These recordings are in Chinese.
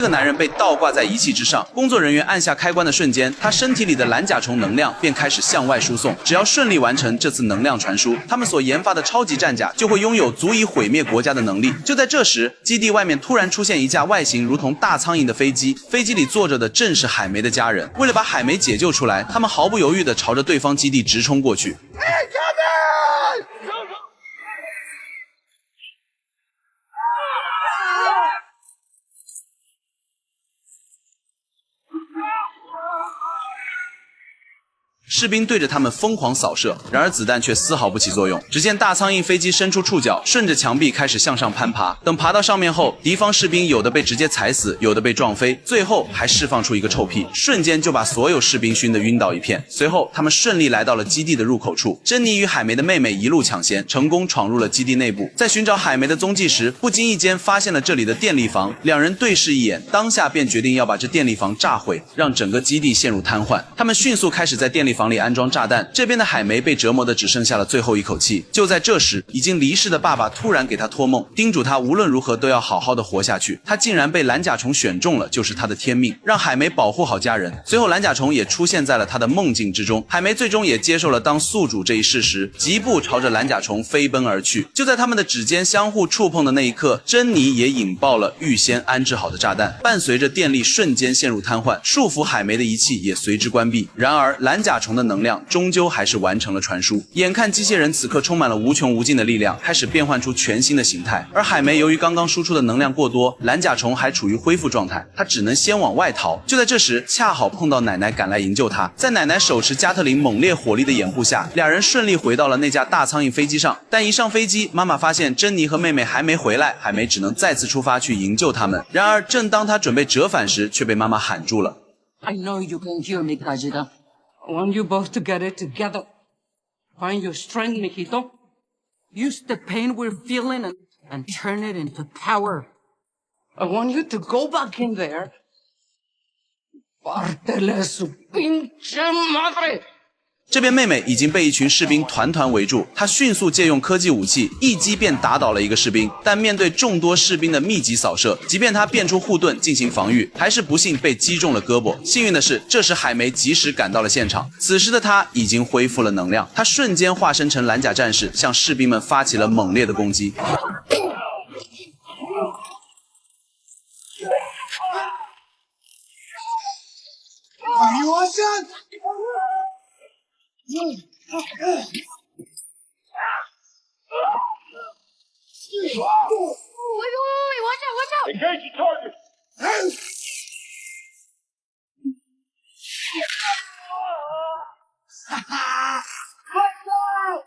这个男人被倒挂在仪器之上，工作人员按下开关的瞬间，他身体里的蓝甲虫能量便开始向外输送。只要顺利完成这次能量传输，他们所研发的超级战甲就会拥有足以毁灭国家的能力。就在这时，基地外面突然出现一架外形如同大苍蝇的飞机，飞机里坐着的正是海梅的家人。为了把海梅解救出来，他们毫不犹豫地朝着对方基地直冲过去。士兵对着他们疯狂扫射，然而子弹却丝毫不起作用。只见大苍蝇飞机伸出触角，顺着墙壁开始向上攀爬。等爬到上面后，敌方士兵有的被直接踩死，有的被撞飞，最后还释放出一个臭屁，瞬间就把所有士兵熏得晕倒一片。随后，他们顺利来到了基地的入口处。珍妮与海梅的妹妹一路抢先，成功闯入了基地内部。在寻找海梅的踪迹时，不经意间发现了这里的电力房。两人对视一眼，当下便决定要把这电力房炸毁，让整个基地陷入瘫痪。他们迅速开始在电力房里安装炸弹，这边的海梅被折磨的只剩下了最后一口气。就在这时，已经离世的爸爸突然给他托梦，叮嘱他无论如何都要好好的活下去。他竟然被蓝甲虫选中了，就是他的天命，让海梅保护好家人。随后蓝甲虫也出现在了他的梦境之中，海梅最终也接受了当宿主这一事实，疾步朝着蓝甲虫飞奔而去。就在他们的指尖相互触碰的那一刻，珍妮也引爆了预先安置好的炸弹，伴随着电力瞬间陷入瘫痪，束缚海梅的仪器也随之关闭。然而蓝甲虫的能量终究还是完成了传输。眼看机械人此刻充满了无穷无尽的力量，开始变换出全新的形态。而海梅由于刚刚输出的能量过多，蓝甲虫还处于恢复状态，他只能先往外逃。就在这时，恰好碰到奶奶赶来营救他。在奶奶手持加特林猛烈火力的掩护下，俩人顺利回到了那架大苍蝇飞机上。但一上飞机，妈妈发现珍妮和妹妹还没回来，海梅只能再次出发去营救他们。然而正当他准备折返时，却被妈妈喊住了。 I know you can hear me, Kajita. I want you both to get it together. Find your strength, mijito. Use the pain we're feeling and turn it into power. I want you to go back in there. Pártele su pinche madre! 这边妹妹已经被一群士兵团团围住，她迅速借用科技武器，一击便打倒了一个士兵。但面对众多士兵的密集扫射，即便她变出护盾进行防御，还是不幸被击中了胳膊。幸运的是，这时海梅及时赶到了现场。此时的她已经恢复了能量，她瞬间化身成蓝甲战士，向士兵们发起了猛烈的攻击。Wait, watch out! Engage the target! Watch out!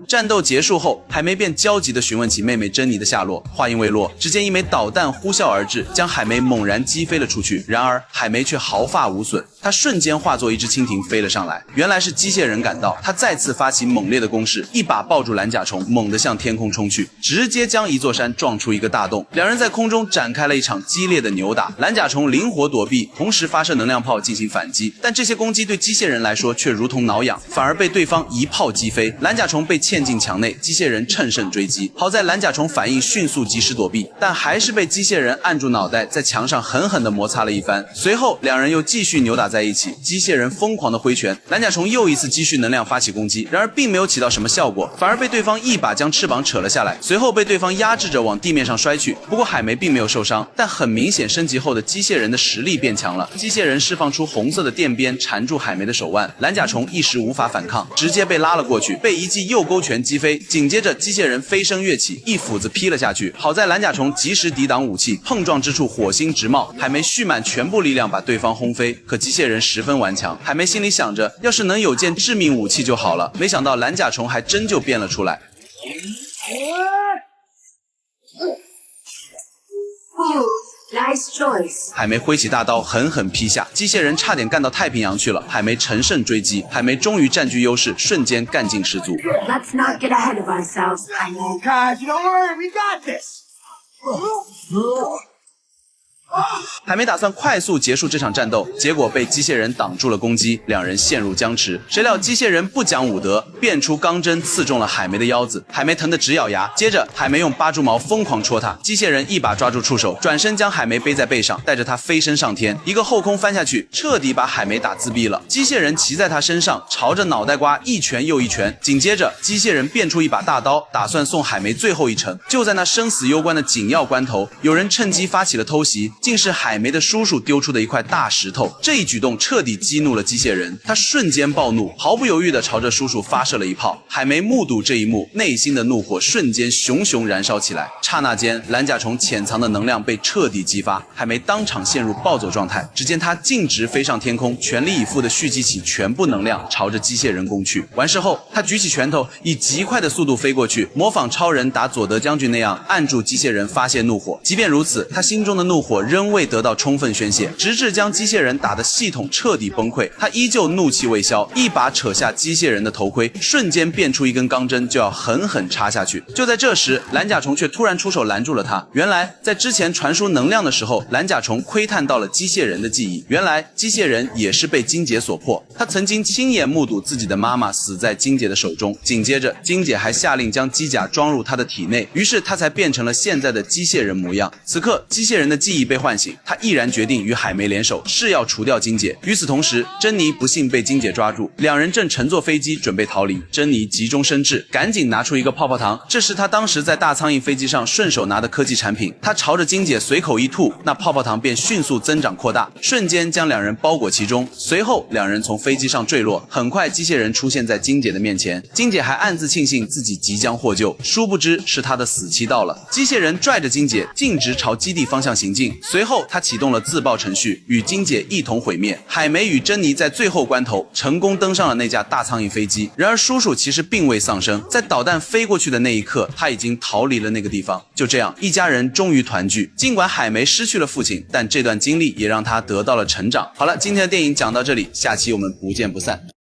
战斗结束后，海梅便焦急地询问起妹妹珍妮的下落。话音未落，只见一枚导弹呼啸而至，将海梅猛然击飞了出去。然而海梅却毫发无损，她瞬间化作一只蜻蜓飞了上来。原来是机械人赶到，她再次发起猛烈的攻势，一把抱住蓝甲虫，猛地向天空冲去，直接将一座山撞出一个大洞。两人在空中展开了一场激烈的扭打。蓝甲虫灵活躲避，同时发射能量炮进行反击，但这些攻击对机械人来说却如同挠痒，反而被对方一炮击飞。蓝甲虫被嵌进墙内，机械人乘胜追击。好在蓝甲虫反应迅速，及时躲避，但还是被机械人按住脑袋，在墙上狠狠地摩擦了一番。随后两人又继续扭打在一起，机械人疯狂地挥拳，蓝甲虫又一次积蓄能量发起攻击，然而并没有起到什么效果，反而被对方一把将翅膀扯了下来，随后被对方压制着往地面上摔去。不过海梅并没有受伤，但很明显升级后的机械人的实力变强了。机械人释放出红色的电鞭缠住海梅的手腕，蓝甲虫一时无法反抗，直接被拉了过去，被一记右勾拳击飞。紧接着机械人飞身跃起，一斧子劈了下去。好在蓝甲虫及时抵挡武器，碰撞之处火星直冒，海梅蓄满全部力量把对方轰飞。可机械人十分顽强，海梅心里想着，要是能有件致命武器就好了。没想到蓝甲虫还真就变了出来。Nice choice. 海梅挥起大刀狠狠劈下，机械人差点干到太平洋去了。海梅乘胜追击，海梅终于占据优势，瞬间干劲十足。 Let's not get ahead of ourselves, Jaime. Guys, don't worry, we got this. 海梅打算快速结束这场战斗，结果被机械人挡住了攻击，两人陷入僵持。谁料机械人不讲武德，变出钢针刺中了海梅的腰子，海梅疼得直咬牙。接着海梅用八蛛矛疯狂戳他，机械人一把抓住触手，转身将海梅背在背上，带着他飞身上天，一个后空翻下去，彻底把海梅打自闭了。机械人骑在他身上，朝着脑袋瓜一拳又一拳。紧接着机械人变出一把大刀，打算送海梅最后一程。就在那生死攸关的紧要关头，有人趁机发起了偷袭，竟是海梅的叔叔丢出的一块大石头。这一举动彻底激怒了机械人，他瞬间暴怒，毫不犹豫地朝着叔叔发射了一炮。海梅目睹这一幕，内心的怒火瞬间熊熊燃烧起来。刹那间，蓝甲虫潜藏的能量被彻底激发，海梅当场陷入暴走状态。只见他径直飞上天空，全力以赴地蓄积起全部能量，朝着机械人攻去。完事后，他举起拳头，以极快的速度飞过去，模仿超人打佐德将军那样按住机械人发泄怒火。即便如此，他心中的怒火仍未得到充分宣泄，直至将机械人打得系统彻底崩溃，他依旧怒气未消，一把扯下机械人的头盔，瞬间变出一根钢针，就要狠狠插下去。就在这时，蓝甲虫却突然出手拦住了他。原来在之前传输能量的时候，蓝甲虫窥探到了机械人的记忆，原来机械人也是被金姐所迫，他曾经亲眼目睹自己的妈妈死在金姐的手中，紧接着金姐还下令将机甲装入他的体内，于是他才变成了现在的机械人模样。此刻机械人的记忆被唤醒，他毅然决定与海梅联手，誓要除掉金姐。与此同时，珍妮不幸被金姐抓住，两人正乘坐飞机准备逃离。珍妮急中生智，赶紧拿出一个泡泡糖，这是他当时在大苍蝇飞机上顺手拿的科技产品。他朝着金姐随口一吐，那泡泡糖便迅速增长扩大，瞬间将两人包裹其中。随后两人从飞机上坠落，很快机械人出现在金姐的面前，金姐还暗自庆幸自己即将获救，殊不知是她的死期到了。机械人拽着金姐径直朝基地方向行进，随后他启动了自爆程序，与金姐一同毁灭。海梅与珍妮在最后关头成功登上了那架大苍蝇飞机，然而叔叔其实并未丧生，在导弹飞过去的那一刻，他已经逃离了那个地方。就这样，一家人终于团聚。尽管海梅失去了父亲，但这段经历也让他得到了成长。好了，今天的电影讲到这里，下期我们不见不散。